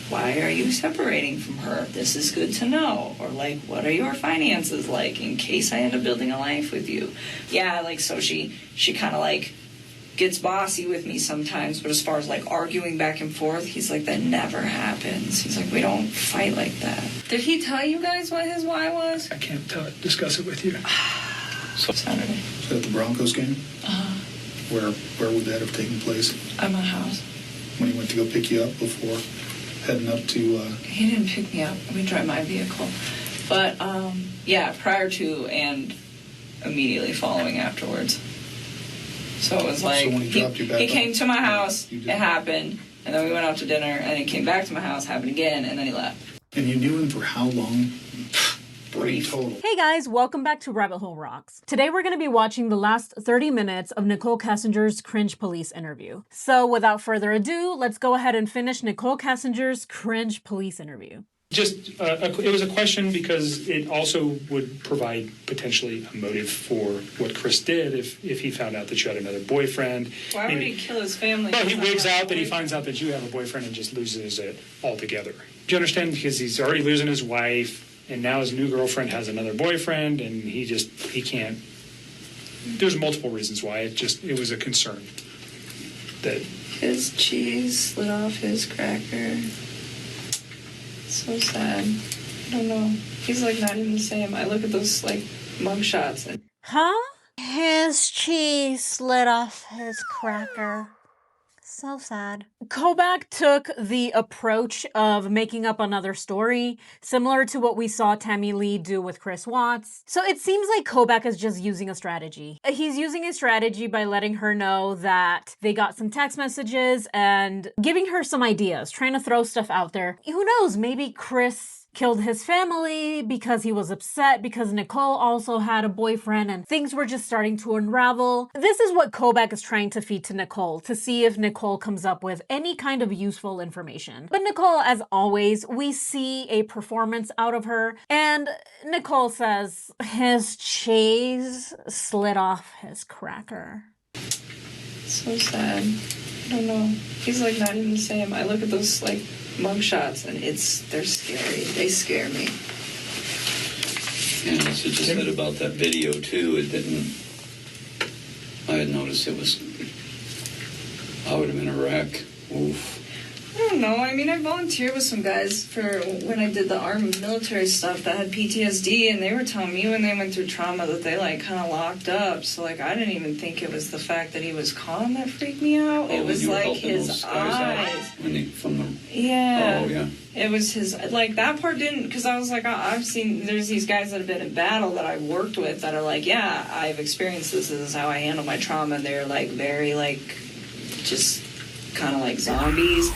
why are you separating from her? This is good to know. Or like, what are your finances like in case I end up building a life with you? Yeah, like, so she kind of like gets bossy with me sometimes, but as far as like arguing back and forth, he's like, that never happens. He's like, we don't fight like that. Did he tell you guys what his why was? I can't discuss it with you. So Saturday. Is that the Broncos game? Where would that have taken place? At my house. When he went to go pick you up before heading up to... He didn't pick me up. We drive my vehicle. But, yeah, prior to and immediately following afterwards. So it was like, So when he dropped you back he came to my house, you it did. happened, and then we went out to dinner, and he came back to my house, happened again, and then he left. And you knew him for how long? Brief. Total. Hey guys, welcome back to Rabbit Hole Rocks. Today we're going to be watching the last 30 minutes of Nichol Kessinger's Cringe police interview. So without further ado, let's go ahead and finish Nichol Kessinger's Cringe police interview. Just, it was a question because it also would provide potentially a motive for what Chris did if he found out that you had another boyfriend. Why would he kill his family? Well, he wigs out that he finds out that you have a boyfriend and just loses it altogether. Do you understand? Because he's already losing his wife, and now his new girlfriend has another boyfriend, and he can't. There's multiple reasons why. It was a concern that His cheese slid off his cracker. So sad. I don't know. He's like not even the same. I look at those like mug shots and Huh? His cheese slid off his cracker. So sad. Koback took the approach of making up another story, similar to what we saw Tammy Lee do with Chris Watts. So it seems like Koback is just using a strategy. He's using a strategy by letting her know that they got some text messages and giving her some ideas, trying to throw stuff out there. Who knows, maybe Chris killed his family because he was upset because Nichol also had a boyfriend and things were just starting to unravel. This is what Koback is trying to feed to Nichol to see if Nichol comes up with any kind of useful information. But Nichol, as always, we see a performance out of her, and Nichol says his cheese slid off his cracker. so sad. I don't know. He's like not even the same. I look at those like mug shots and they're scary. They scare me. Yeah, that's what you said about that video too. It didn't. I had noticed it was. I would have been a wreck. Oof. I don't know. I mean, I volunteered with some guys for when I did the armed military stuff that had PTSD, and they were telling me when they went through trauma that they like kind of locked up. So like, I didn't even think it was the fact that he was calm that freaked me out. It was like his eyes. Yeah. Oh yeah. It was his, like, that part didn't, because I was like, I've seen, there's these guys that have been in battle that I've worked with that are like, yeah, I've experienced this is how I handle my trauma, and they're like very like just kind of like zombies.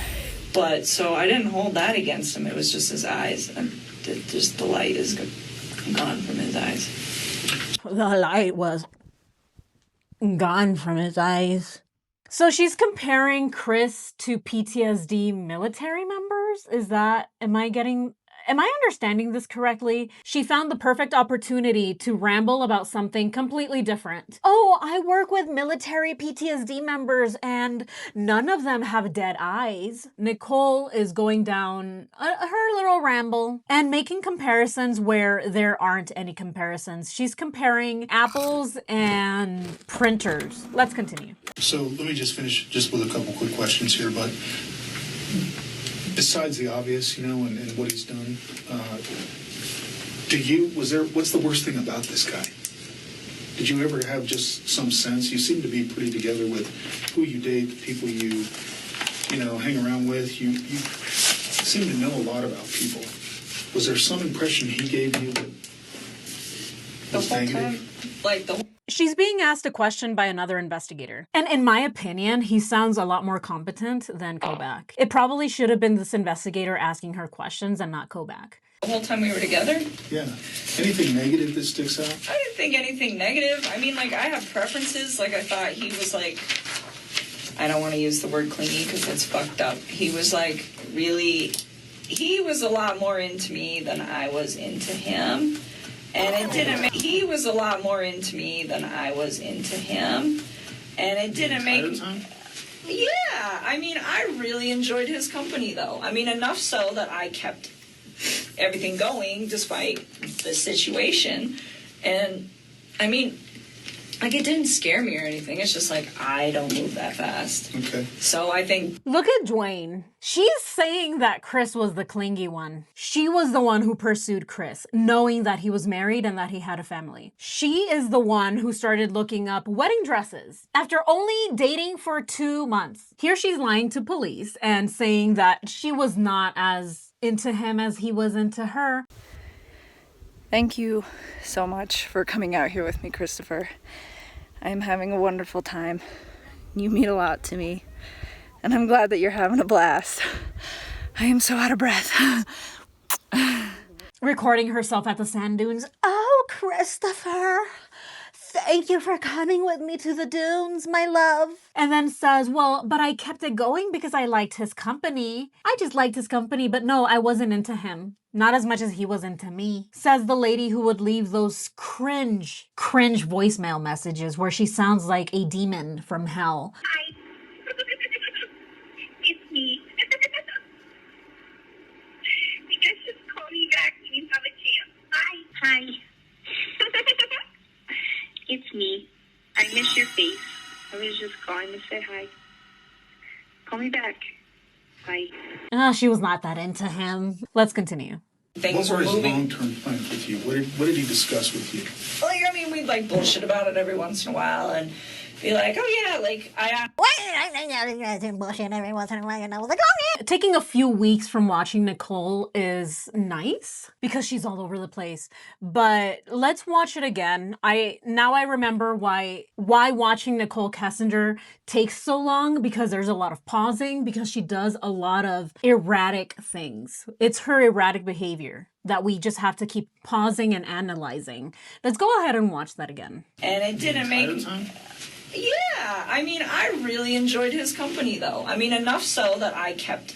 But so I didn't hold that against him. It was just his eyes, and just the light is gone from his eyes. The light was gone from his eyes. So she's comparing Chris to PTSD military members? Am I understanding this correctly? She found the perfect opportunity to ramble about something completely different. Oh, I work with military PTSD members and none of them have dead eyes. Nichol is going down her little ramble and making comparisons where there aren't any comparisons. She's comparing apples and printers. Let's continue. So let me just finish just with a couple quick questions here, but besides the obvious, and what he's done, what's the worst thing about this guy? Did you ever have just some sense? You seem to be pretty together with who you date, the people you hang around with. You seem to know a lot about people. Was there some impression he gave you that was negative? She's being asked a question by another investigator. And in my opinion, he sounds a lot more competent than Koback. It probably should have been this investigator asking her questions and not Koback. The whole time we were together? Yeah. Anything negative that sticks out? I didn't think anything negative. I mean, like, I have preferences. Like, I thought he was, like, I don't want to use the word clingy because that's fucked up. He was, like, really, he was a lot more into me than I was into him. And it didn't make, he was a lot more into me than I was into him. And it didn't make, Yeah, I mean, I really enjoyed his company, though. I mean, enough so that I kept everything going despite the situation. And, I mean, like, it didn't scare me or anything. It's just like, I don't move that fast. Okay. So I think... Look at Dwayne. She's saying that Chris was the clingy one. She was the one who pursued Chris, knowing that he was married and that he had a family. She is the one who started looking up wedding dresses after only dating for 2 months. Here she's lying to police and saying that she was not as into him as he was into her. Thank you so much for coming out here with me, Christopher. I am having a wonderful time. You mean a lot to me, and I'm glad that you're having a blast. I am so out of breath. Recording herself at the sand dunes. Oh, Christopher, thank you for coming with me to the dunes, my love. And then says, well, but I kept it going because I liked his company. I just liked his company, but no, I wasn't into him. Not as much as he was into me. Says the lady who would leave those cringe voicemail messages where she sounds like a demon from hell. Hi. It's me. You guys just call me back when you have a chance. Hi. It's me. I miss your face. I was just calling to say hi. Call me back. Bye. She was not that into him. Let's continue. Things What were were his moving. long-term plans with you? What did he discuss with you? Like, I mean, we'd like bullshit about it every once in a while and be like, oh yeah, like I Bullshit every once in a while, and I was like, oh yeah. Taking a few weeks from watching Nichol is nice because she's all over the place. But let's watch it again. Now I remember why watching Nichol Kessinger takes so long, because there's a lot of pausing, because she does a lot of erratic things. It's her erratic behavior that we just have to keep pausing and analyzing. Let's go ahead and watch that again. and it didn't Entire make... time? Yeah, I mean, I really enjoyed his company, though. I mean, enough so that I kept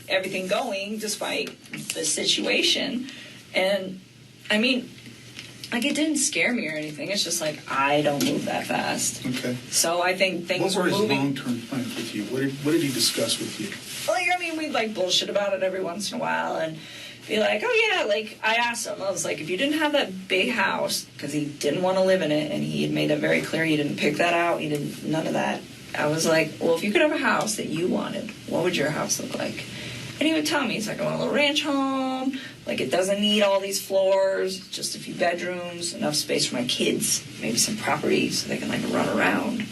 everything going despite the situation. And, I mean, like, it didn't scare me or anything. It's just like, I don't move that fast. Okay. So I think things What were were his moving. long-term plans with you? What did he discuss with you? Like, I mean, we'd like bullshit about it every once in a while and be like, oh yeah, like I asked him, I was like, if you didn't have that big house, because he didn't want to live in it, and he had made that very clear, he didn't pick that out, he didn't, none of that. I was like, well, if you could have a house that you wanted, what would your house look like? And he would tell me, he's like, I want a little ranch home, like it doesn't need all these floors, just a few bedrooms, enough space for my kids, maybe some property so they can like run around.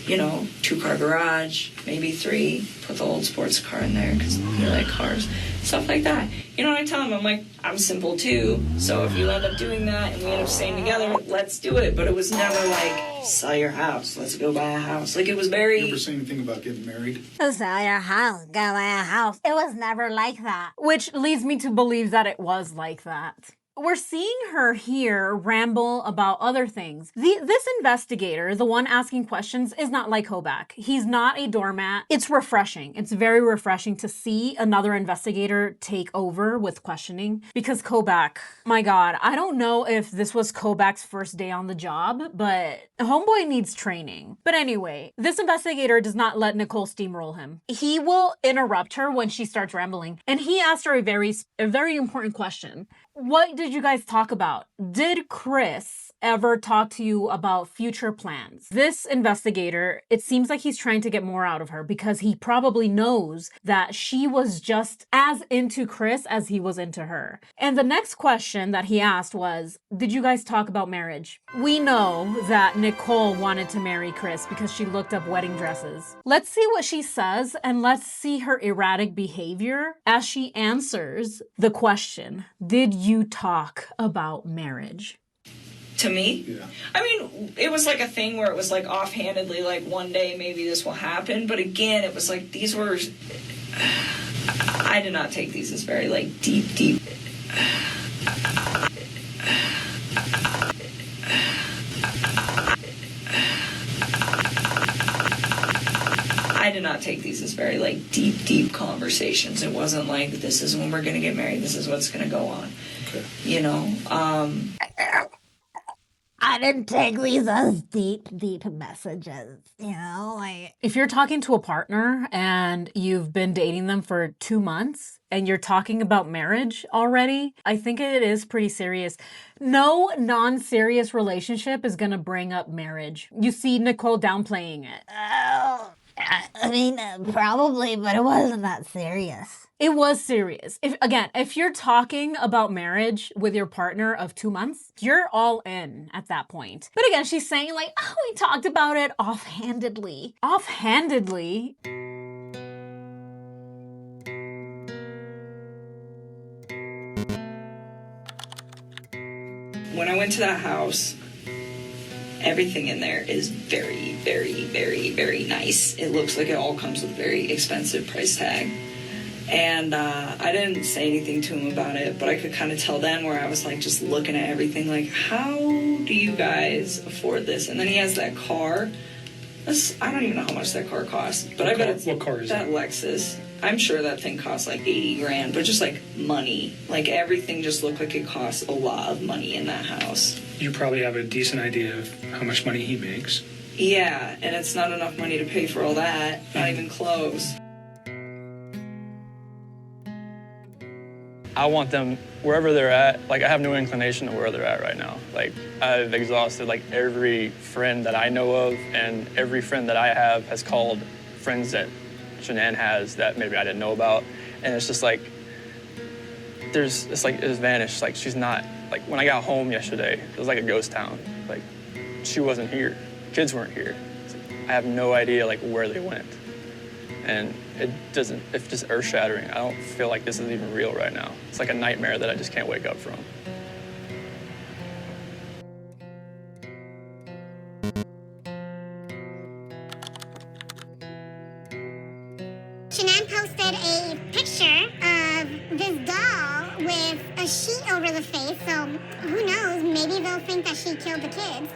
You know, 2-car garage, maybe 3, put the old sports car in there because they like cars, stuff like that. You know what I tell him? I'm like, I'm simple too, so if you end up doing that and we end up staying together, let's do it. But it was never like, sell your house, let's go buy a house. Like, it was You very... ever say anything about getting married? Sell your house, go buy a house. It was never like that. Which leads me to believe that it was like that. We're seeing her here ramble about other things. This investigator, the one asking questions, is not like Koback. He's not a doormat. It's refreshing. It's very refreshing to see another investigator take over with questioning, because Koback, my God, I don't know if this was Koback's first day on the job, but homeboy needs training. But anyway, this investigator does not let Nichol steamroll him. He will interrupt her when she starts rambling, and he asked her a very important question. What did you guys talk about? Did Chris ever talk to you about future plans? This investigator, it seems like he's trying to get more out of her because he probably knows that she was just as into Chris as he was into her. And the next question that he asked was, did you guys talk about marriage? We know that Nichol wanted to marry Chris because she looked up wedding dresses. Let's see what she says, and let's see her erratic behavior as she answers the question, did you talk about marriage? To me? Yeah. I mean, it was like a thing where it was like offhandedly, like one day maybe this will happen. But again, it was like these were... I did not take these as very like deep... I did not take these as very like deep conversations. It wasn't like, this is when we're going to get married, this is what's going to go on. Okay. You know? I didn't take Lisa's deep messages, you know? Like, if you're talking to a partner and you've been dating them for 2 months and you're talking about marriage already, I think it is pretty serious. No non-serious relationship is gonna bring up marriage. You see Nichol downplaying it. Oh, I mean, probably, but it wasn't that serious. It was serious. If you're talking about marriage with your partner of 2 months, you're all in at that point. But again, she's saying like, oh, we talked about it offhandedly. Offhandedly? When I went to that house, everything in there is very, very, very, very nice. It looks like it all comes with a very expensive price tag. And I didn't say anything to him about it, but I could kind of tell then where I was like just looking at everything like, how do you guys afford this? And then he has that car. I don't even know how much that car costs, but I bet it's what car is that it? Lexus. I'm sure that thing costs like 80 grand, but just like money. Like everything just looked like it costs a lot of money in that house. You probably have a decent idea of how much money he makes. Yeah, and it's not enough money to pay for all that, not even close. I want them wherever they're at. Like, I have no inclination to where they're at right now. Like, I've exhausted like every friend that I know of, and every friend that I have has called friends that Shanann has that maybe I didn't know about. And it's just like, it's vanished. Like, she's not, like, when I got home yesterday, it was like a ghost town. Like, she wasn't here. Kids weren't here. I have no idea like where they went. And it's just earth-shattering. I don't feel like this is even real right now. It's like a nightmare that I just can't wake up from. Shanann posted a picture of this doll with a sheet over the face, so who knows, maybe they'll think that she killed the kids.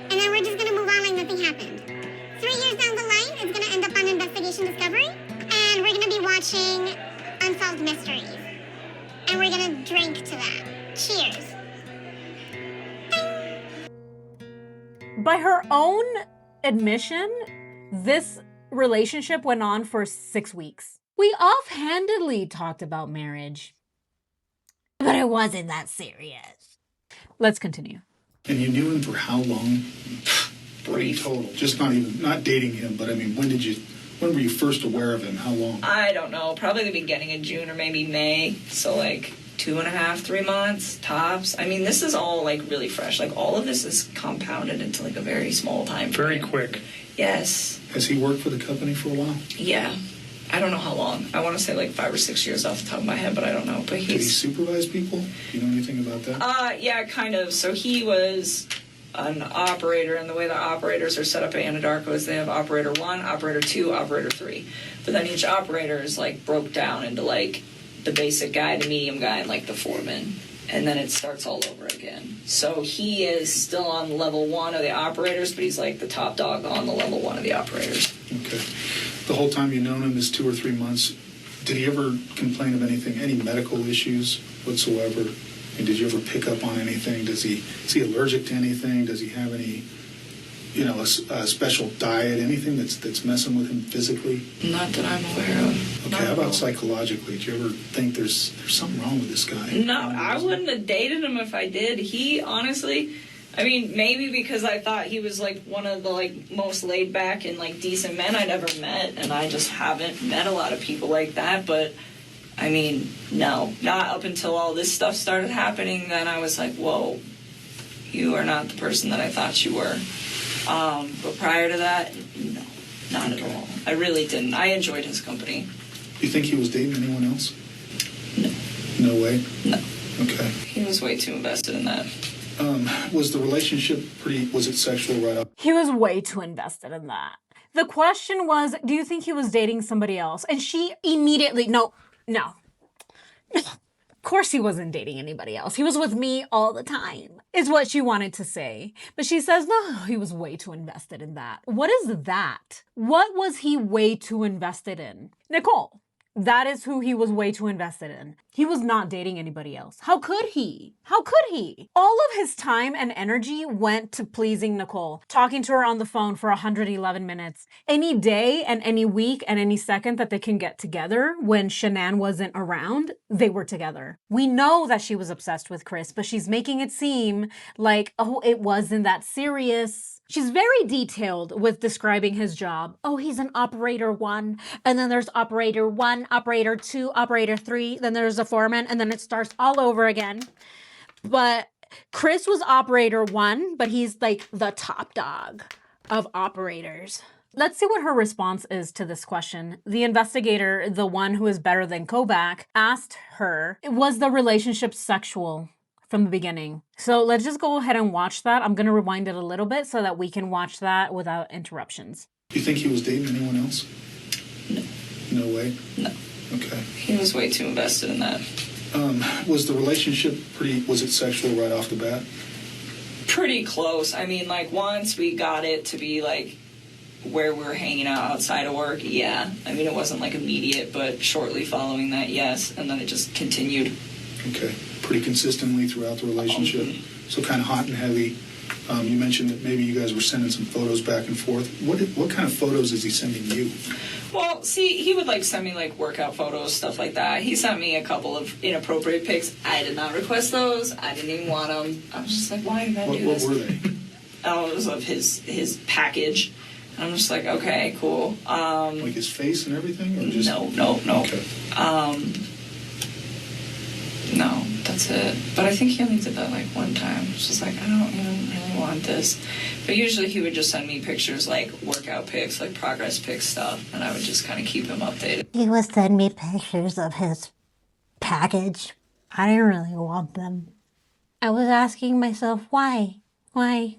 And then we're just gonna move on like nothing happened. 3 years down the line, it's gonna end up on Investigation Discovery, and we're gonna be watching Unsolved Mysteries. And we're gonna drink to that. Cheers. By her own admission, this relationship went on for 6 weeks. We offhandedly talked about marriage, but it wasn't that serious. Let's continue. And you knew him for how long? Brief. Total. Just not dating him, but I mean, when were you first aware of him? How long? I don't know. Probably the beginning of June or maybe May. So like 2.5, 3 months tops. I mean, this is all like really fresh. Like all of this is compounded into like a very small time frame. Very quick. Yes. Has he worked for the company for a while? Yeah. I don't know how long. I want to say like 5 or 6 years off the top of my head, but I don't know. But Did he supervise people? Do you know anything about that? Yeah, kind of. So he was an operator, and the way the operators are set up at Anadarko is they have operator 1, operator 2, operator 3. But then each operator is like broke down into like the basic guy, the medium guy, and like the foreman. And then it starts all over again. So he is still on level 1 of the operators, but he's like the top dog on the level 1 of the operators. Okay. The whole time you've known him, this 2 or 3 months, did he ever complain of anything, any medical issues whatsoever? And did you ever pick up on anything? Is he allergic to anything? Does he have any, a special diet, anything that's messing with him physically? Not that I'm aware of. Okay, how about psychologically? Do you ever think there's something wrong with this guy? No, I wouldn't have dated him if I did. He honestly, I mean, maybe because I thought he was like one of the like most laid back and like decent men I'd ever met, and I just haven't met a lot of people like that. But I mean, no, not up until all this stuff started happening. Then I was like, whoa, you are not the person that I thought you were. But prior to that, no, not at all. I really didn't. I enjoyed his company. Do you think he was dating anyone else? No. No way? No. Okay. He was way too invested in that. Was the relationship was it sexual right up? He was way too invested in that. The question was, do you think he was dating somebody else? And she immediately, no. Of course he wasn't dating anybody else. He was with me all the time, is what she wanted to say. But she says, no, he was way too invested in that. What is that? What was he way too invested in? Nichol, That is who he was way too invested in. He was not dating anybody else. How could he? How could he? All of his time and energy went to pleasing Nichol, talking to her on the phone for 111 minutes. Any day and any week and any second that they can get together when Shanann wasn't around, they were together. We know that she was obsessed with Chris, but she's making it seem like, oh, it wasn't that serious. She's very detailed with describing his job. Oh, he's an operator 1, and then there's operator 1, operator 2, operator 3, then there's a foreman, and then it starts all over again. But Chris was operator 1, but he's like the top dog of operators. Let's see what her response is to this question. The investigator, the one who is better than Koback, asked her, was the relationship sexual from the beginning? So let's just go ahead and watch that. I'm going to rewind it a little bit so that we can watch that without interruptions. Do you think he was dating anyone else? No. No way? No. Okay. He was way too invested in that. Was the relationship was it sexual right off the bat? Pretty close. I mean, like, once we got it to be, like, where we were hanging out outside of work, yeah. I mean, it wasn't, like, immediate, but shortly following that, yes. And then it just continued. Okay. Pretty consistently throughout the relationship. So kind of hot and heavy. You mentioned that maybe you guys were sending some photos back and forth. What kind of photos is he sending you? Well, see, he would, like, send me, like, workout photos, stuff like that. He sent me a couple of inappropriate pics. I did not request those. I didn't even want them. I was just like, why did I do this? What were they? Oh, it was of his package. And I'm just like, okay, cool. Like his face and everything? Or just... No. Okay. No, that's it. But I think he only did that, like, one time. It's just like, I don't even really want this. But usually he would just send me pictures, like, workout pics, like, progress pics stuff, and I would just kind of keep him updated. He would send me pictures of his package. I didn't really want them. I was asking myself, why? Why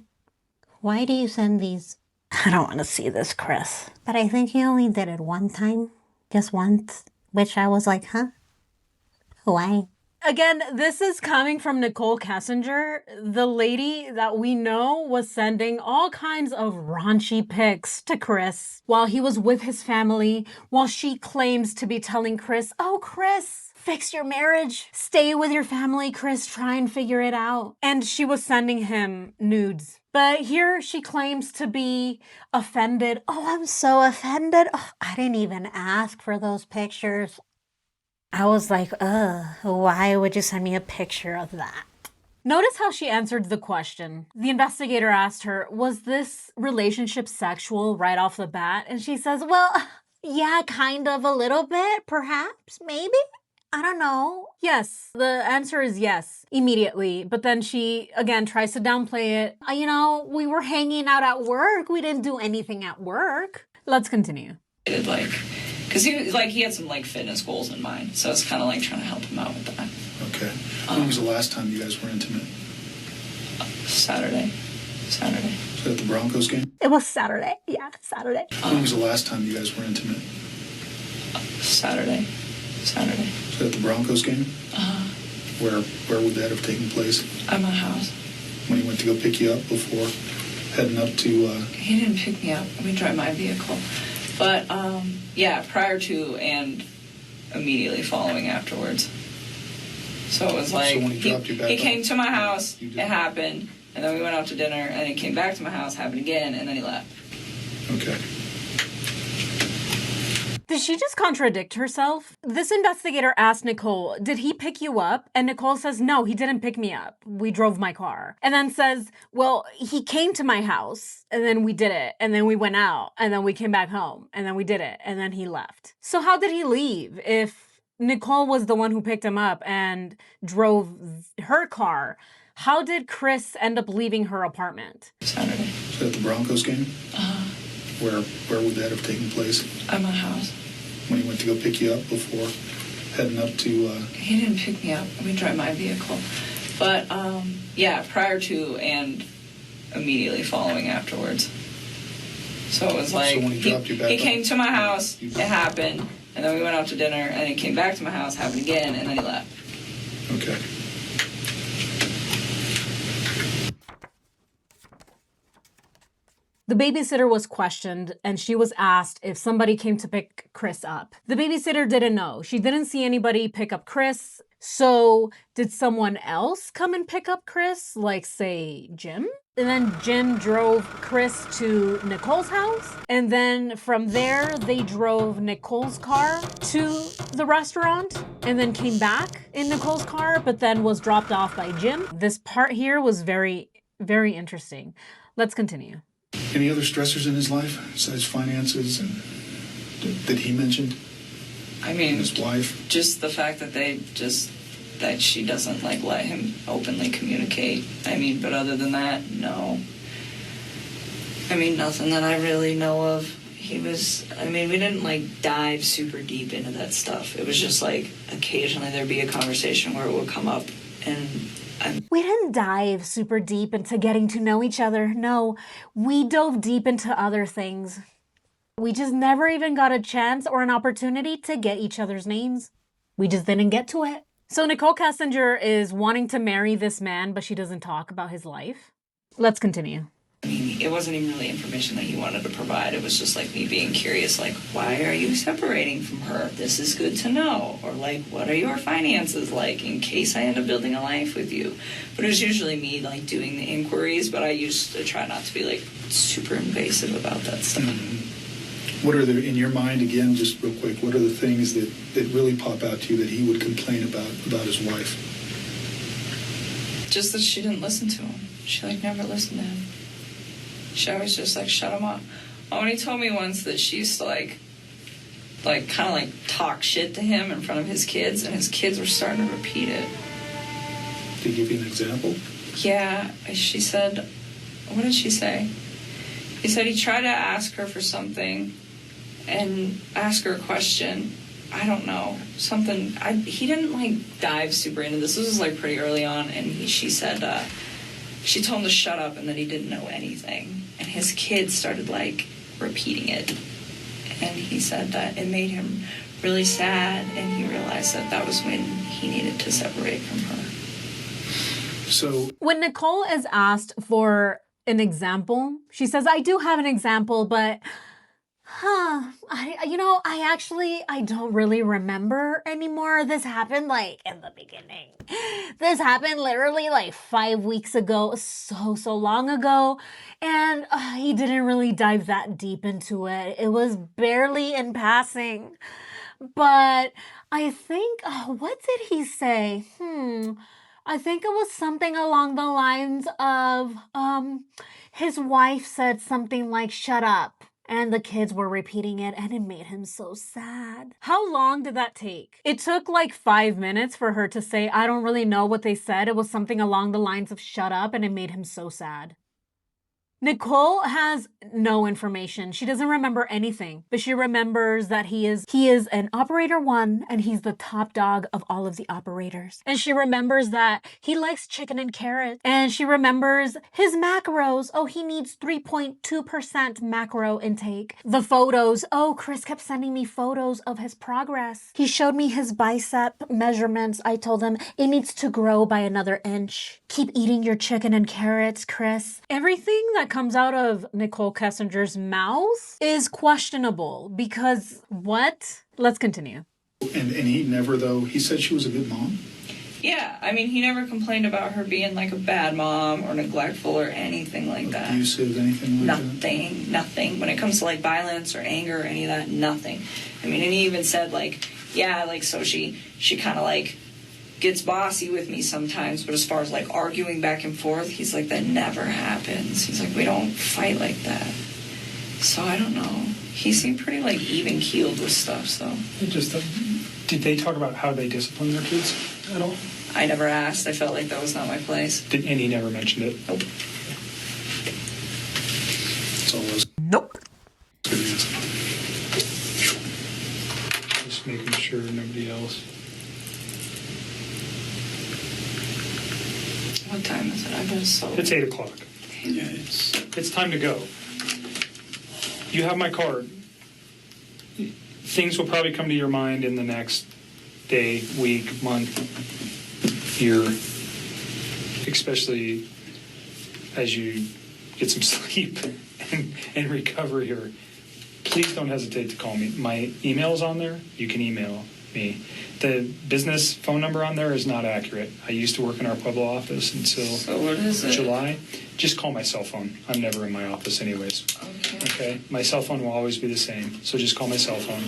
do you send these? I don't want to see this, Chris. But I think he only did it one time. Just once. Which I was like, huh? Why? Again, this is coming from Nichol Kessinger, the lady that we know was sending all kinds of raunchy pics to Chris while he was with his family, while she claims to be telling Chris, oh, Chris, fix your marriage. Stay with your family, Chris. Try and figure it out. And she was sending him nudes. But here she claims to be offended. Oh, I'm so offended. Oh, I didn't even ask for those pictures. I was like, why would you send me a picture of that? Notice how she answered the question. The investigator asked her, was this relationship sexual right off the bat? And she says, well, yeah, kind of, a little bit, perhaps, maybe. I don't know. Yes, the answer is yes, immediately. But then she, again, tries to downplay it. You know, we were hanging out at work. We didn't do anything at work. Let's continue. Like, because he had some, like, fitness goals in mind. So it's kind of like trying to help him out with that. Okay. When was the last time you guys were intimate? Saturday. Was that at the Broncos game? It was Saturday. Yeah, Saturday. When was the last time you guys were intimate? Saturday. Was that at the Broncos game? Where would that have taken place? At my house. When he went to go pick you up before heading up to... He didn't pick me up. We drive my vehicle. But, yeah, prior to and immediately following afterwards. So it was like, So when he dropped you back he came off, to my house, you it did. happened, and then we went out to dinner, and he came back to my house, happened again, and then he left. Okay. Did she just contradict herself? This investigator asked Nichol, did he pick you up? And Nichol says, no, he didn't pick me up. We drove my car. And then says, well, he came to my house and then we did it. And then we went out and then we came back home and then we did it. And then he left. So how did he leave if Nichol was the one who picked him up and drove her car? How did Chris end up leaving her apartment? Saturday. Was that at the Broncos game? Where would that have taken place? At my house. When he went to go pick you up before heading up to... He didn't pick me up. We drive my vehicle. But, yeah, prior to and immediately following afterwards. So it was like, So when he dropped you back he off, came to my house, it happened, and then we went out to dinner, and he came back to my house, happened again, and then he left. Okay. The babysitter was questioned and she was asked if somebody came to pick Chris up. The babysitter didn't know. She didn't see anybody pick up Chris. So did someone else come and pick up Chris? Like, say, Jim? And then Jim drove Chris to Nicole's house. And then from there, they drove Nicole's car to the restaurant and then came back in Nicole's car, but then was dropped off by Jim. This part here was very, very interesting. Let's continue. Any other stressors in his life besides finances and that he mentioned? I mean, His wife? just the fact that that she doesn't like let him openly communicate. I mean, but other than that, no. I mean, nothing that I really know of. We didn't like dive super deep into that stuff. It was just like occasionally there'd be a conversation where it would come up and we didn't dive super deep into getting to know each other. No, we dove deep into other things. We just never even got a chance or an opportunity to get each other's names. We just didn't get to it. So Nichol Kessinger is wanting to marry this man, but she doesn't talk about his life. Let's continue. I mean, it wasn't even really information that he wanted to provide. It was just like me being curious, like, why are you separating from her? This is good to know. Or like, what are your finances like in case I end up building a life with you? But it was usually me like doing the inquiries, but I used to try not to be like super invasive about that stuff. What are the, in your mind, again, just real quick, what are the things that really pop out to you that he would complain about his wife? Just that she didn't listen to him. She like never listened to him. She always just like shut him up. Oh, and he told me once that she used to like kind of like talk shit to him in front of his kids, and his kids were starting to repeat it. Did he give you an example? Yeah, she said, what did she say? He said he tried to ask her for something and ask her a question. I don't know, something. He didn't like dive super into this. This was like pretty early on, and she said she told him to shut up and that he didn't know anything. And his kids started like repeating it. And he said that it made him really sad, and he realized that was when he needed to separate from her. So when Nichol is asked for an example, she says, I do have an example, but I don't really remember anymore. This happened like in the beginning. This happened literally like 5 weeks ago, so long ago. And he didn't really dive that deep into it. It was barely in passing. But I think, what did he say? I think it was something along the lines of, his wife said something like, shut up. And the kids were repeating it, and it made him so sad. How long did that take? It took like 5 minutes for her to say, I don't really know what they said. It was something along the lines of shut up, and it made him so sad. Nichol has no information. She doesn't remember anything, but she remembers that he is an operator 1, and he's the top dog of all of the operators. And she remembers that he likes chicken and carrots, and she remembers his macros. Oh, he needs 3.2% macro intake. The photos. Oh, Chris kept sending me photos of his progress. He showed me his bicep measurements. I told him it needs to grow by another inch. Keep eating your chicken and carrots, Chris. Everything that comes out of Nichol Kessinger's mouth is questionable because what? Let's continue. And he never, though, he said she was a good mom? Yeah, I mean, he never complained about her being like a bad mom or neglectful or anything like that. Abusive, anything like that? Nothing. When it comes to like violence or anger or any of that, nothing. I mean, and he even said like, yeah, like so she kind of like gets bossy with me sometimes, but as far as like arguing back and forth, he's like, that never happens. He's like, we don't fight like that. So I don't know. He seemed pretty like even keeled with stuff. So did they talk about how they discipline their kids at all? I never asked. I felt like that was not my place. And he never mentioned it? Nope. That's all those. Nope. Just making sure nobody else. What time is it? I've been so... It's 8 o'clock. Yeah, It's time to go. You have my card. Things will probably come to your mind in the next day, week, month, year, especially as you get some sleep and recover here, please don't hesitate to call me. My email's on there. You can email me. The business phone number on there is not accurate. I used to work in our Pueblo office until So what is it? July. Just call my cell phone. I'm never in my office anyways. Okay? My cell phone will always be the same, so just call my cell phone.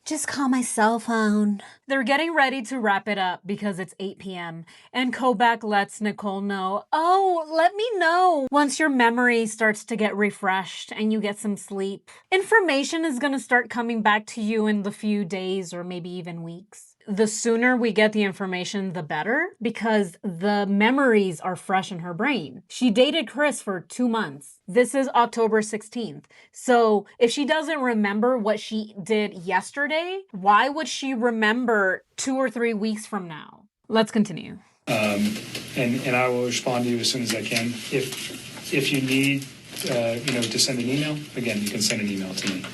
Just call my cell phone. They're getting ready to wrap it up because it's 8 p.m. And Koback lets Nichol know, oh, let me know once your memory starts to get refreshed and you get some sleep. Information is going to start coming back to you in the few days or maybe even weeks. The sooner we get the information, the better, because the memories are fresh in her brain. She dated Chris for 2 months. This is October 16th. So if she doesn't remember what she did yesterday, why would she remember 2 or 3 weeks from now? Let's continue. And I will respond to you as soon as I can. If you need, to send an email, again, you can send an email to me.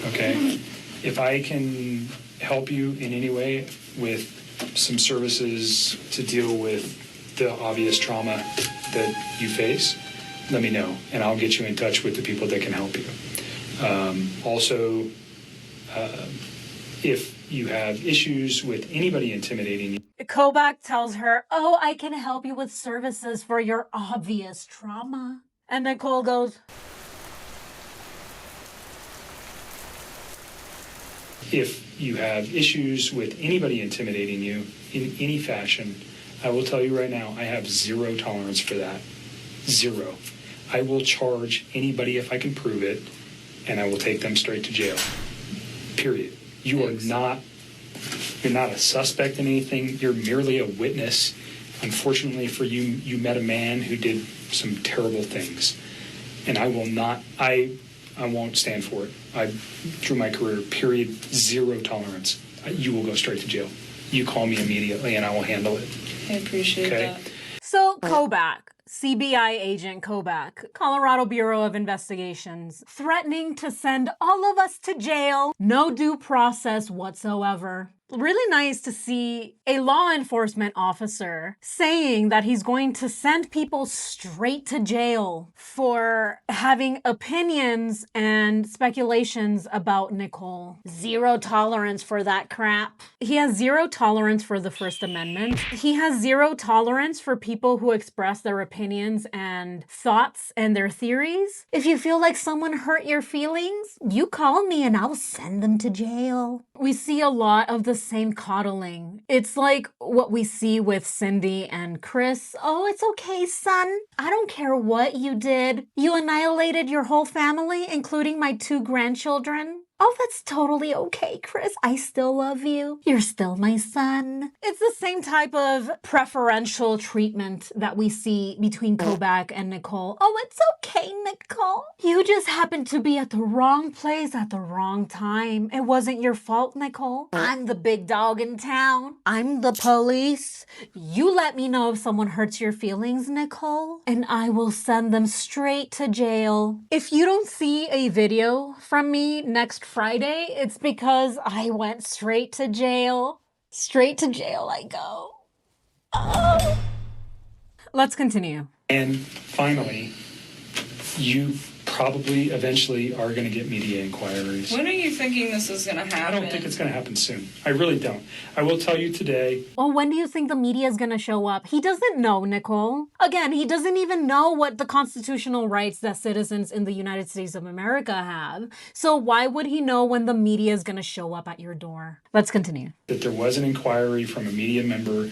Okay? If I can help you in any way with some services to deal with the obvious trauma that you face, let me know, and I'll get you in touch with the people that can help you. Also, if you have issues with anybody intimidating you, Koback tells her, oh, I can help you with services for your obvious trauma. And Nichol goes, if you have issues with anybody intimidating you in any fashion, I will tell you right now, I have zero tolerance for that. Zero. I will charge anybody if I can prove it, and I will take them straight to jail. Period. You're not a suspect in anything. You're merely a witness. Unfortunately for you, you met a man who did some terrible things, and I won't stand for it. Through my career, period, zero tolerance. You will go straight to jail. You call me immediately and I will handle it. I appreciate that. So Koback, CBI Agent Koback, Colorado Bureau of Investigations, threatening to send all of us to jail. No due process whatsoever. Really nice to see a law enforcement officer saying that he's going to send people straight to jail for having opinions and speculations about Nichol. Zero tolerance for that crap. He has zero tolerance for the First Amendment. He has zero tolerance for people who express their opinions and thoughts and their theories. If you feel like someone hurt your feelings, you call me and I'll send them to jail. We see a lot of the same coddling. It's like what we see with Cindy and Chris. Oh, it's okay, son. I don't care what you did. You annihilated your whole family, including my 2 grandchildren. Oh, that's totally okay, Chris. I still love you. You're still my son. It's the same type of preferential treatment that we see between Koback and Nichol. Oh, it's okay, Nichol. You just happened to be at the wrong place at the wrong time. It wasn't your fault, Nichol. I'm the big dog in town. I'm the police. You let me know if someone hurts your feelings, Nichol, and I will send them straight to jail. If you don't see a video from me next Friday, it's because I went straight to jail. Straight to jail I go. Oh. Let's continue. And finally, you probably eventually are going to get media inquiries. When are you thinking this is going to happen? I don't think it's going to happen soon. I really don't. I will tell you today. Well, when do you think the media is going to show up? He doesn't know, Nichol. Again, he doesn't even know what the constitutional rights that citizens in the United States of America have. So why would he know when the media is going to show up at your door? Let's continue. That there was an inquiry from a media member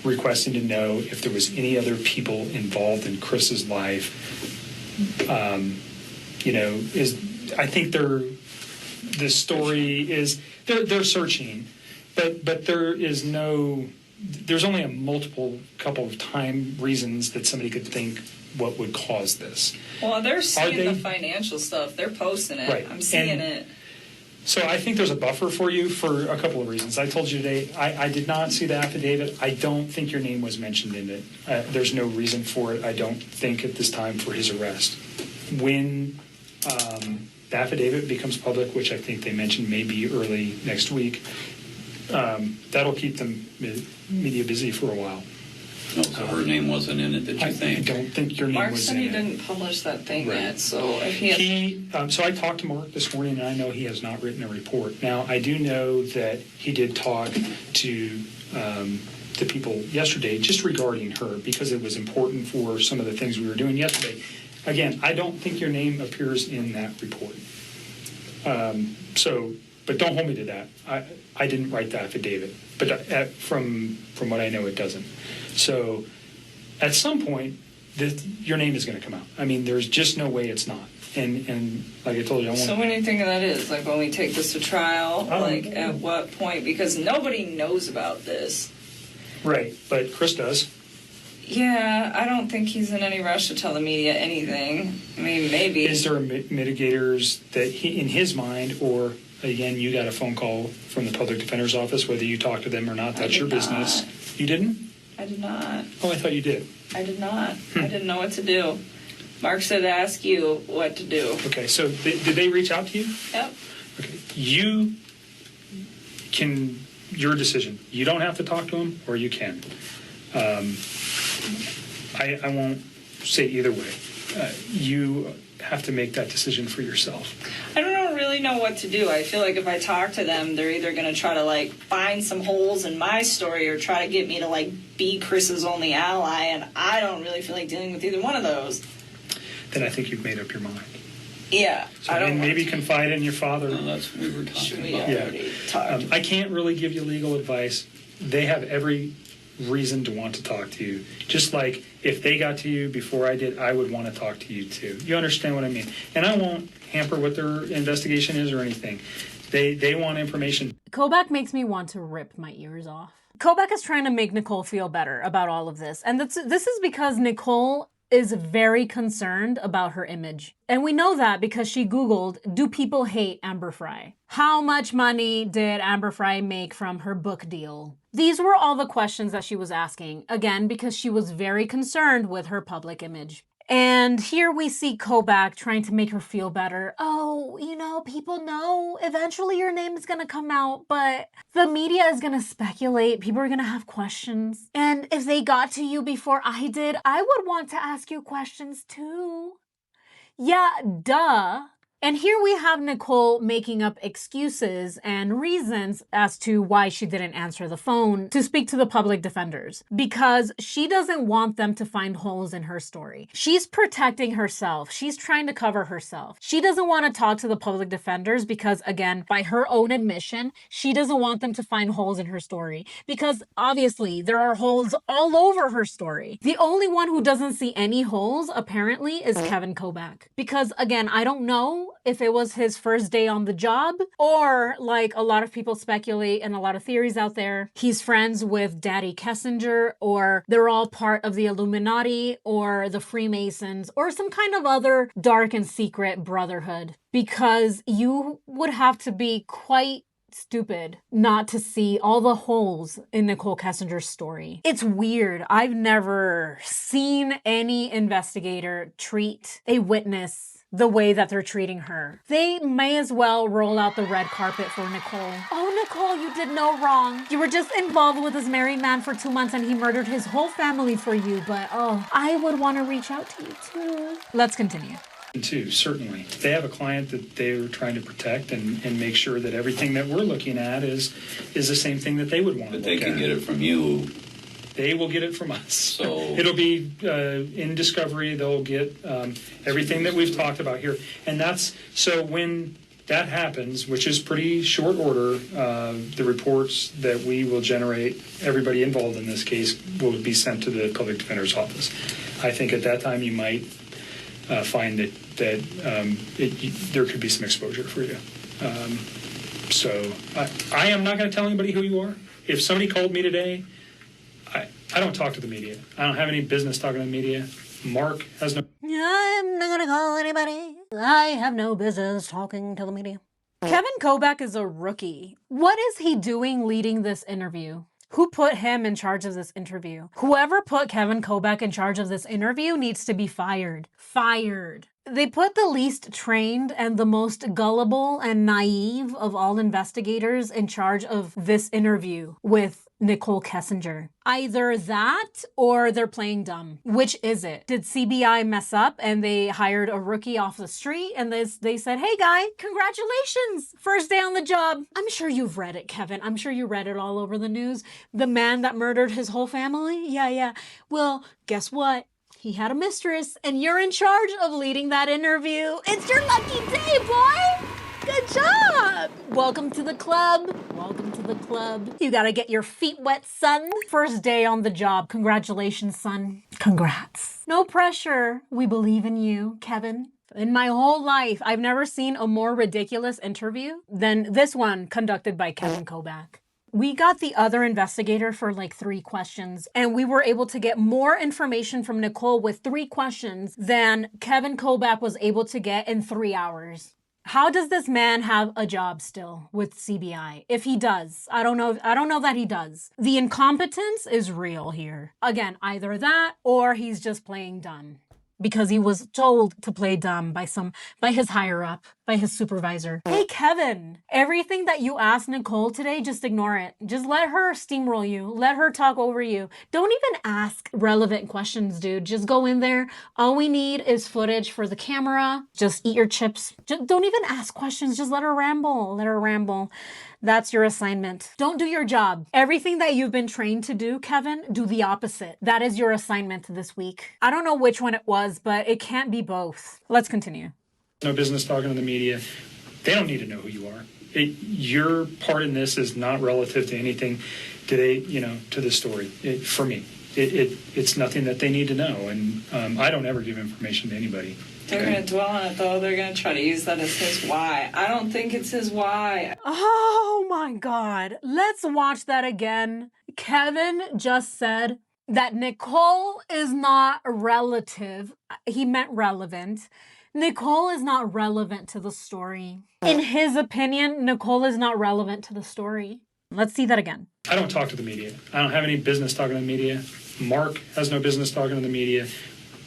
requesting to know if there was any other people involved in Chris's life. I think the story is they're searching, but there's only a multiple couple of time reasons that somebody could think what would cause this. Well, they're seeing the financial stuff. They're posting it. Right. I'm seeing it. So I think there's a buffer for you for a couple of reasons. I told you today, I did not see the affidavit. I don't think your name was mentioned in it. There's no reason for it, I don't think, at this time for his arrest. When the affidavit becomes public, which I think they mentioned may be early next week, that'll keep the media busy for a while. No, so her name wasn't in it that you I think? don't think your name Mark was said in he it. didn't publish that thing Right. yet, so if he has... So I talked to Mark this morning, and I know he has not written a report. Now, I do know that he did talk to the people yesterday just regarding her, because it was important for some of the things we were doing yesterday. Again, I don't think your name appears in that report. But don't hold me to that. I didn't write the affidavit, but from what I know, it doesn't. So at some point, your name is going to come out. I mean, there's just no way it's not. And like I told you, I want. So when do you think that is? Like when we take this to trial? Like at what point? Because nobody knows about this. Right, but Chris does. Yeah, I don't think he's in any rush to tell the media anything. I mean, maybe. Is there mitigators that he, in his mind, or again, you got a phone call from the public defender's office, whether you talked to them or not, that's your business. You didn't? I did not. Oh, I thought you did. I did not. I didn't know what to do. Mark said to ask you what to do. Okay, so did they reach out to you? Yep. Okay, you can, your decision. You don't have to talk to them, or you can. I won't say either way. You have to make that decision for yourself. I don't really know what to do. I feel like if I talk to them, they're either going to try to like find some holes in my story or try to get me to like be Chris's only ally, and I don't really feel like dealing with either one of those. Then I think you've made up your mind. Yeah, So I don't. maybe confide in your father. No, that's what we were Should talking we about. already talked? I can't really give you legal advice. They have every reason to want to talk to you. Just like if they got to you before I did, I would want to talk to you too. You understand what I mean? And I won't hamper what their investigation is or anything. They want information. Koback makes me want to rip my ears off. Koback is trying to make Nichol feel better about all of this. And this is because Nichol is very concerned about her image. And we know that because she Googled, do people hate Amber Frey? How much money did Amber Frey make from her book deal? These were all the questions that she was asking, again, because she was very concerned with her public image. And here we see Koback trying to make her feel better. Oh, you know, people know eventually your name is going to come out, but the media is going to speculate. People are going to have questions. And if they got to you before I did, I would want to ask you questions too. Yeah, duh. And here we have Nichol making up excuses and reasons as to why she didn't answer the phone to speak to the public defenders, because she doesn't want them to find holes in her story. She's protecting herself. She's trying to cover herself. She doesn't want to talk to the public defenders because, again, by her own admission, she doesn't want them to find holes in her story, because obviously there are holes all over her story. The only one who doesn't see any holes, apparently, is Kevin Koback. Because, again, I don't know if it was his first day on the job, or like a lot of people speculate and a lot of theories out there, he's friends with Daddy Kessinger, or they're all part of the Illuminati or the Freemasons or some kind of other dark and secret brotherhood. Because you would have to be quite stupid not to see all the holes in Nichol Kessinger's story. It's weird. I've never seen any investigator treat a witness the way that they're treating her. They may as well roll out the red carpet for Nichol. Oh, Nichol, you did no wrong. You were just involved with this married man for 2 months and he murdered his whole family for you, but oh, I would want to reach out to you too. Let's continue. Too, certainly. They have a client that they're trying to protect and make sure that everything that we're looking at is the same thing that they would want to But look they at. can get it from you. They will get it from us. So it'll be in discovery. They'll get everything that we've talked about here. And that's, so when that happens, which is pretty short order, the reports that we will generate, everybody involved in this case, will be sent to the public defender's office. I think at that time you might find that there could be some exposure for you. So I am not going to tell anybody who you are. If somebody called me today, I don't talk to the media. I don't have any business talking to the media. Mark has no... I'm not gonna call anybody. I have no business talking to the media. Kevin Koback is a rookie. What is he doing leading this interview? Who put him in charge of this interview? Whoever put Kevin Koback in charge of this interview needs to be fired. Fired. They put the least trained and the most gullible and naive of all investigators in charge of this interview with Nichol Kessinger. Either that or they're playing dumb. Which is it? Did CBI mess up and they hired a rookie off the street and they said, hey guy, congratulations, first day on the job. I'm sure you've read it, Kevin. I'm sure you read it all over the news. The man that murdered his whole family? Yeah. Well, guess what? He had a mistress, and you're in charge of leading that interview. It's your lucky day, boy! Good job! Welcome to the club. Welcome to the club. You gotta get your feet wet, son. First day on the job. Congratulations, son. Congrats. No pressure. We believe in you, Kevin. In my whole life, I've never seen a more ridiculous interview than this one conducted by Kevin Koback. We got the other investigator for like 3 questions, and we were able to get more information from Nichol with 3 questions than Kevin Koback was able to get in 3 hours. How does this man have a job still with CBI? If he does, I don't know that he does. The incompetence is real here. Again, either that or he's just playing dumb because he was told to play dumb by his higher up, by his supervisor. Hey, Kevin, everything that you asked Nichol today, just ignore it. Just let her steamroll you. Let her talk over you. Don't even ask relevant questions, dude. Just go in there. All we need is footage for the camera. Just eat your chips. Don't even ask questions. Just let her ramble. Let her ramble. That's your assignment. Don't do your job. Everything that you've been trained to do, Kevin, do the opposite. That is your assignment this week. I don't know which one it was, but it can't be both. Let's continue. No business talking to the media. They don't need to know who you are. Your part in this is not relative to anything today, to the story. For me, it's nothing that they need to know. And I don't ever give information to anybody. They're going to dwell on it, though. They're going to try to use that as his why. I don't think it's his why. Oh, my God. Let's watch that again. Kevin just said that Nichol is not relative. He meant relevant. Nichol is not relevant to the story. In his opinion, Nichol is not relevant to the story. Let's see that again. I don't talk to the media. I don't have any business talking to the media. Mark has no business talking to the media.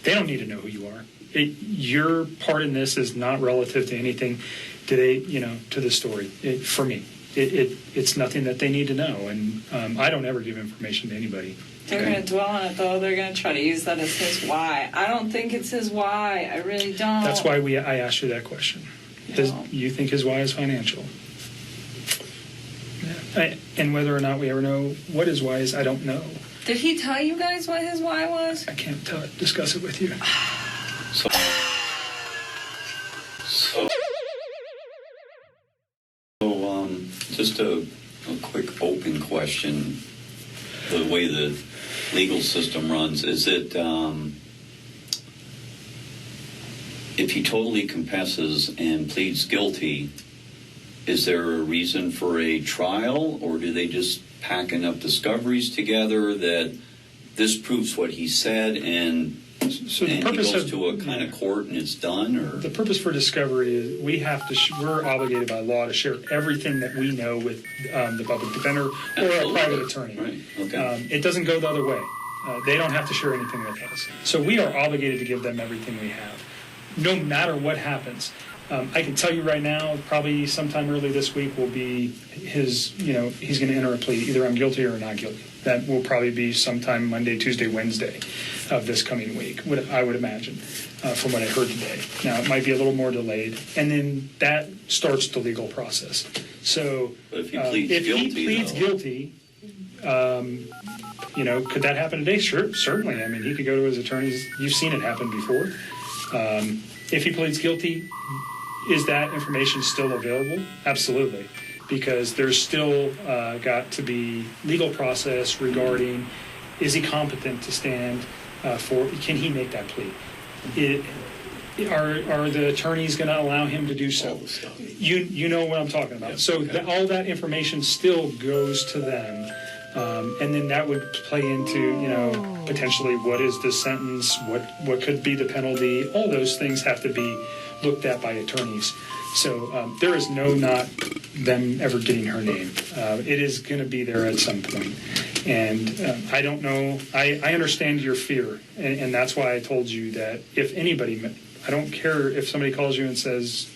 They don't need to know who you are. Your part in this is not relative to anything today, to the story. For me, it's nothing that they need to know. And I don't ever give information to anybody. They're going to dwell on it, though. They're going to try to use that as his why. I don't think it's his why. I really don't. That's why I asked you that question. You think his why is financial. Yeah. And whether or not we ever know what his why is, I don't know. Did he tell you guys what his why was? I can't discuss it with you. Just a quick open question. The way the legal system runs, is it if he totally confesses and pleads guilty, is there a reason for a trial, or do they just pack enough discoveries together that this proves what he said and he goes to a kind of court and it's done? Or the purpose for discovery is we're obligated by law to share everything that we know with the public defender or a private attorney. Right. Okay. It doesn't go the other way. They don't have to share anything with us. So we are obligated to give them everything we have, no matter what happens. I can tell you right now, probably sometime early this week will be he's going to enter a plea. Either I'm guilty or not guilty. That will probably be sometime Monday, Tuesday, Wednesday of this coming week, I would imagine, from what I heard today. Now, it might be a little more delayed. And then that starts the legal process. So if he pleads guilty, could that happen today? Sure, certainly. I mean, he could go to his attorneys. You've seen it happen before. If he pleads guilty, is that information still available? Absolutely, because there's still got to be legal process regarding is he competent to stand can he make that plea? Are the attorneys going to allow him to do so? You know what I'm talking about. So all that information still goes to them. And then that would play into, potentially what is the sentence, what could be the penalty. All those things have to be looked at by attorneys. So there is not them ever getting her name. It is going to be there at some point. And I don't know. I understand your fear. And that's why I told you that if anybody, I don't care if somebody calls you and says,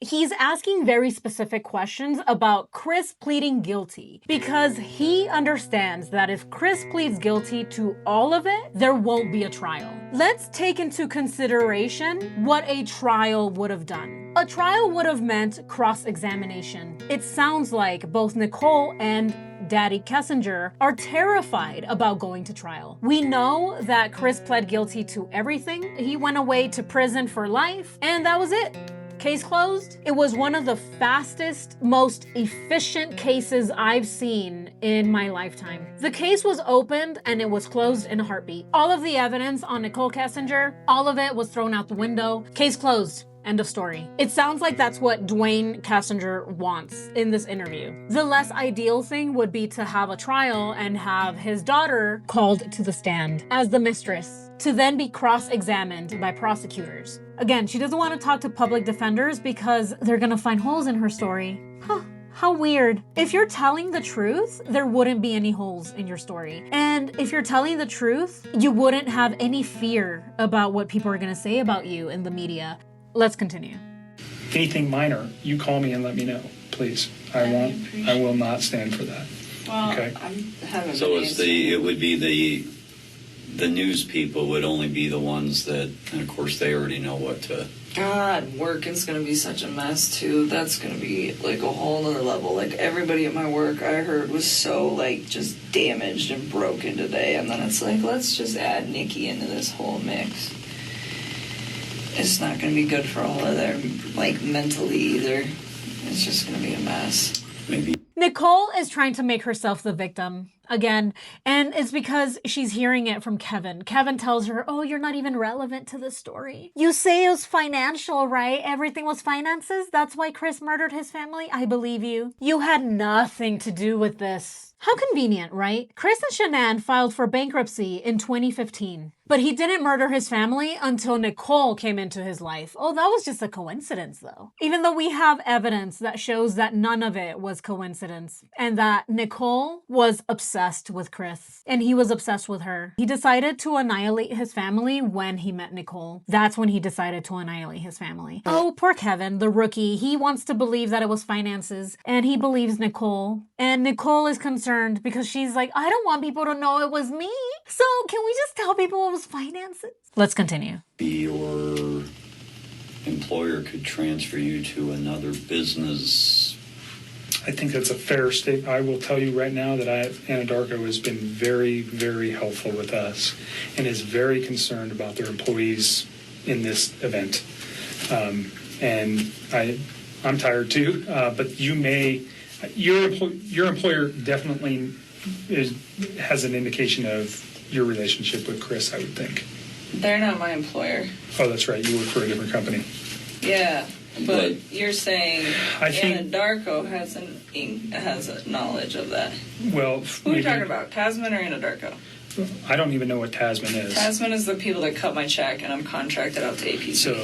He's asking very specific questions about Chris pleading guilty because he understands that if Chris pleads guilty to all of it, there won't be a trial. Let's take into consideration what a trial would have done. A trial would have meant cross-examination. It sounds like both Nichol and Daddy Kessinger are terrified about going to trial. We know that Chris pled guilty to everything. He went away to prison for life, and that was it. Case closed. It was one of the fastest, most efficient cases I've seen in my lifetime. The case was opened and it was closed in a heartbeat. All of the evidence on Nichol Kessinger, all of it was thrown out the window. Case closed. End of story. It sounds like that's what Dwayne Kessinger wants in this interview. The less ideal thing would be to have a trial and have his daughter called to the stand as the mistress, to then be cross-examined by prosecutors. Again, she doesn't want to talk to public defenders because they're gonna find holes in her story. Huh. How weird. If you're telling the truth, there wouldn't be any holes in your story. And if you're telling the truth, you wouldn't have any fear about what people are gonna say about you in the media. Let's continue. Anything minor, you call me and let me know, please. I will not stand for that. Well, okay. So it would be the news people would only be the ones that, and of course they already know what to. God, work is going to be such a mess too. That's going to be like a whole nother level. Like everybody at my work I heard was so like just damaged and broken today. And then it's like, let's just add Nikki into this whole mix. It's not going to be good for all of them, like mentally either. It's just going to be a mess. Maybe. Nichol is trying to make herself the victim again, and it's because she's hearing it from Kevin. Kevin tells her, oh, you're not even relevant to the story. You say it was financial, right? Everything was finances? That's why Chris murdered his family? I believe you. You had nothing to do with this. How convenient, right? Chris and Shanann filed for bankruptcy in 2015. But he didn't murder his family until Nichol came into his life. Oh, that was just a coincidence, though. Even though we have evidence that shows that none of it was coincidence, and that Nichol was obsessed with Chris, and he was obsessed with her. He decided to annihilate his family when he met Nichol. That's when he decided to annihilate his family. Oh, poor Kevin, the rookie. He wants to believe that it was finances, and he believes Nichol. And Nichol is concerned because she's like, I don't want people to know it was me. So can we just tell people it was finances? Let's continue. Your employer could transfer you to another business. I think that's a fair statement. I will tell you right now that Anadarko has been very, very helpful with us and is very concerned about their employees in this event. And I'm tired too, but you may, your employer definitely has an indication of your relationship with Chris, I would think. They're not my employer. Oh, that's right. You work for a different company. Yeah, but you're saying I think Anadarko has a knowledge of that. Well, who are you talking about, Tasman or Anadarko? I don't even know what Tasman is. Tasman is the people that cut my check, and I'm contracted out to APC. So,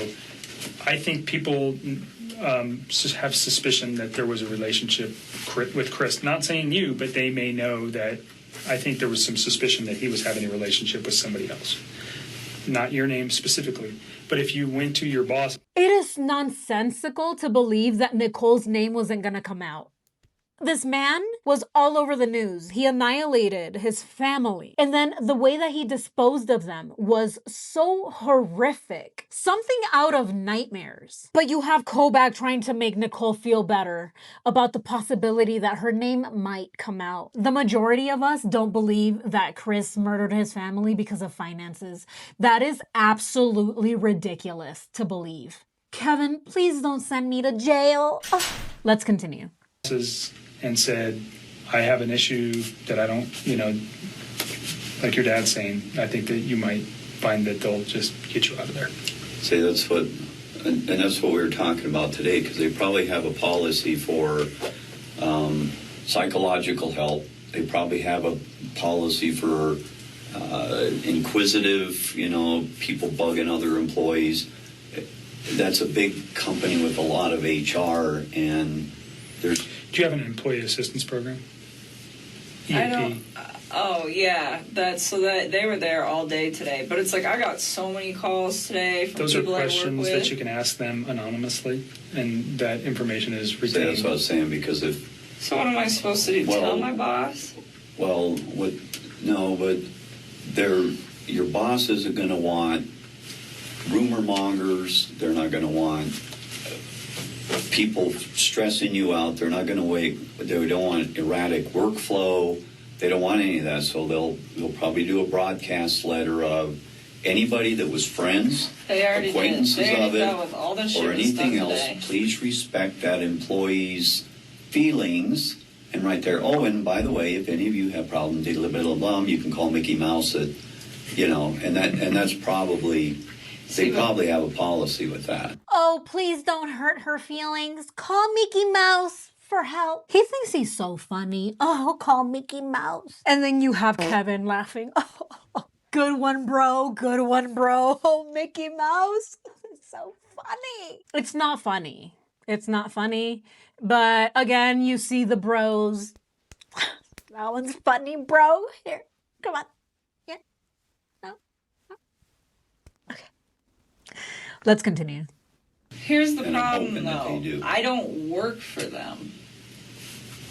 I think people have suspicion that there was a relationship with Chris. Not saying you, but they may know that. I think there was some suspicion that he was having a relationship with somebody else. Not your name specifically, but if you went to your boss. It is nonsensical to believe that Nichole's name wasn't going to come out. This man was all over the news. He annihilated his family. And then the way that he disposed of them was so horrific. Something out of nightmares. But you have Koback trying to make Nichol feel better about the possibility that her name might come out. The majority of us don't believe that Chris murdered his family because of finances. That is absolutely ridiculous to believe. Kevin, please don't send me to jail. Let's continue. And said, I have an issue that I don't, like your dad's saying, I think that you might find that they'll just get you out of there. See, that's what we were talking about today, because they probably have a policy for psychological help. They probably have a policy for inquisitive, people bugging other employees. That's a big company with a lot of HR, and there's... Do you have an employee assistance program? EAP? Oh yeah, that they were there all day today. But it's like I got so many calls today from Those are people I work questions with. that you can ask them anonymously, and that information is So retained. that's what I was saying, because if, So what am I supposed to do? Well- Tell my boss? well, but your boss isn't going to want rumor mongers. They're not going to want people stressing you out. They're not going to they don't want erratic workflow. They don't want any of that. So they'll probably do a broadcast letter of anybody that was friends, They already did. acquaintances They already of it, dealt with all the shit or that's anything done else. today. Please respect that employee's feelings. And right there, oh, and by the way, if any of you have problems, you can call Mickey Mouse at, and that's probably, they probably have a policy with that. Oh, please don't hurt her feelings. Call Mickey Mouse for help. He thinks he's so funny. Oh, call Mickey Mouse. And then you have Kevin laughing. Oh, good one, bro. Good one, bro. Oh, Mickey Mouse. It's so funny. It's not funny. It's not funny. But again, you see the bros. That one's funny, bro. Here, come on. Here. No. Okay. Let's continue. Here's the And I'm problem, hoping that they though. do. I don't work for them.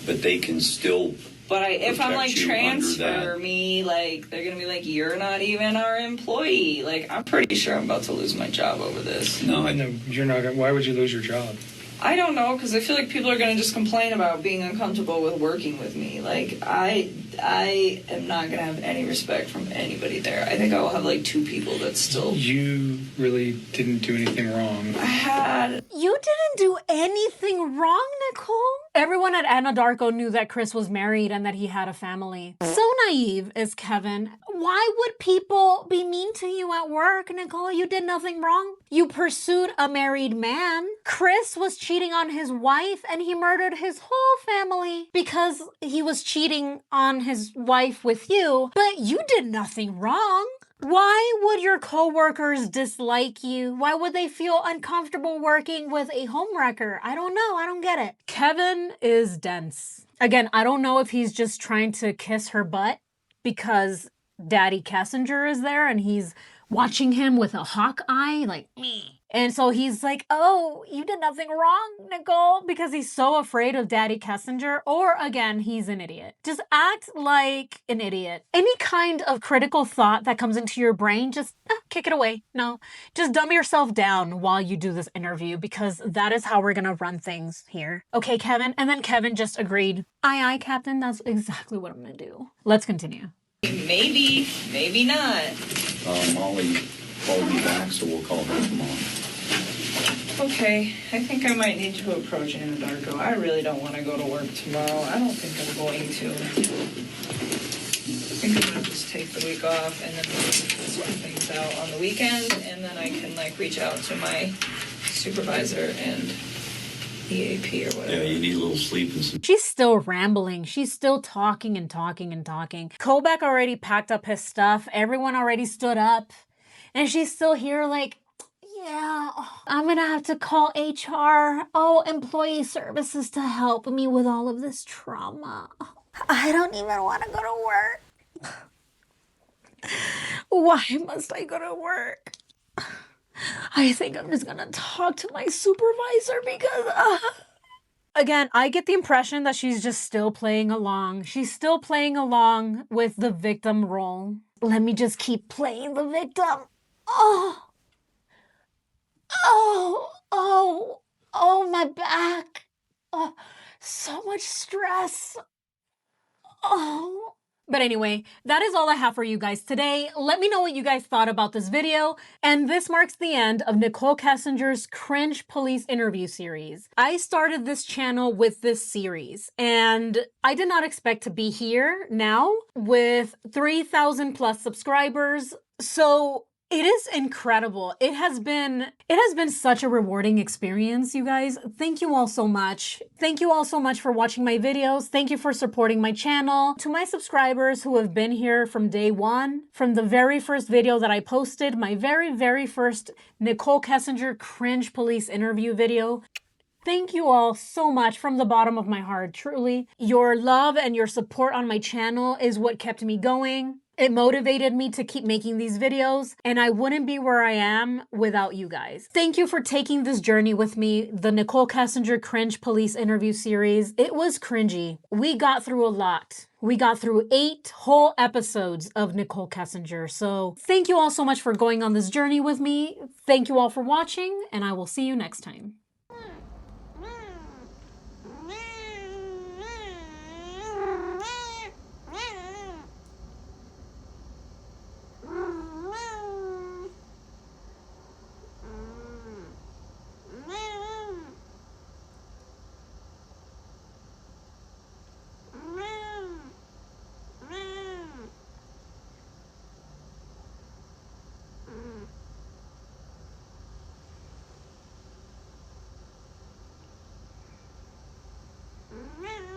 But they can still, But if I'm like protect you under transfer that. me, like they're gonna be like, you're not even our employee. Like I'm pretty sure I'm about to lose my job over this. no, No, you're not going. Why would you lose your job? I don't know, because I feel like people are gonna just complain about being uncomfortable with working with me. Like I am not gonna have any respect from anybody there. I think I will have like 2 people that still. You really didn't do anything wrong. I had. You didn't do anything wrong, Nicole. Everyone at Anadarko knew that Chris was married and that he had a family. So naive is Kevin. Why would people be mean to you at work, Nicole? You did nothing wrong. You pursued a married man. Chris was cheating on his wife and he murdered his whole family because he was cheating on his wife with you. But you did nothing wrong. Why would your coworkers dislike you? Why would they feel uncomfortable working with a homewrecker? I don't know. I don't get it. Kevin is dense. Again, I don't know if he's just trying to kiss her butt because Daddy Kessinger is there and he's watching him with a hawk eye, like me. And so he's like, oh, you did nothing wrong, Nicole, because he's so afraid of Daddy Kessinger. Or again, he's an idiot. Just act like an idiot. Any kind of critical thought that comes into your brain, just kick it away. No, just dumb yourself down while you do this interview because that is how we're going to run things here. Okay, Kevin. And then Kevin just agreed. Aye, Captain. That's exactly what I'm going to do. Let's continue. Maybe, maybe not. Molly called me back, so we'll call her tomorrow. Okay, I think I might need to approach Anadarko. I really don't want to go to work tomorrow. I don't think I'm going to. I think I'm going to just take the week off and then sort things out on the weekend, and then I can like reach out to my supervisor and EAP or whatever. Yeah, you need a little sleep and some. She's still rambling. She's still talking and talking and talking. Koback already packed up his stuff. Everyone already stood up. And she's still here like, yeah, I'm gonna have to call HR, employee services to help me with all of this trauma. I don't even want to go to work. Why must I go to work? I think I'm just gonna talk to my supervisor because, Again, I get the impression that she's just still playing along. She's still playing along with the victim role. Let me just keep playing the victim. Oh, my back. Oh, so much stress. Oh. But anyway, that is all I have for you guys today. Let me know what you guys thought about this video. And this marks the end of Nichol Kessinger's Cringe Police interview series. I started this channel with this series, and I did not expect to be here now with 3,000 plus subscribers. So it is incredible. It has been such a rewarding experience, you guys. Thank you all so much. Thank you all so much for watching my videos. Thank you for supporting my channel. To my subscribers who have been here from day one, from the very first video that I posted, my very first Nichol Kessinger Cringe Police interview video. Thank you all so much from the bottom of my heart, truly. Your love and your support on my channel is what kept me going. It motivated me to keep making these videos, and I wouldn't be where I am without you guys. Thank you for taking this journey with me, the Nichol Kessinger Cringe Police Interview Series. It was cringy. We got through a lot. We got through 8 whole episodes of Nichol Kessinger, so thank you all so much for going on this journey with me. Thank you all for watching, and I will see you next time. Meow.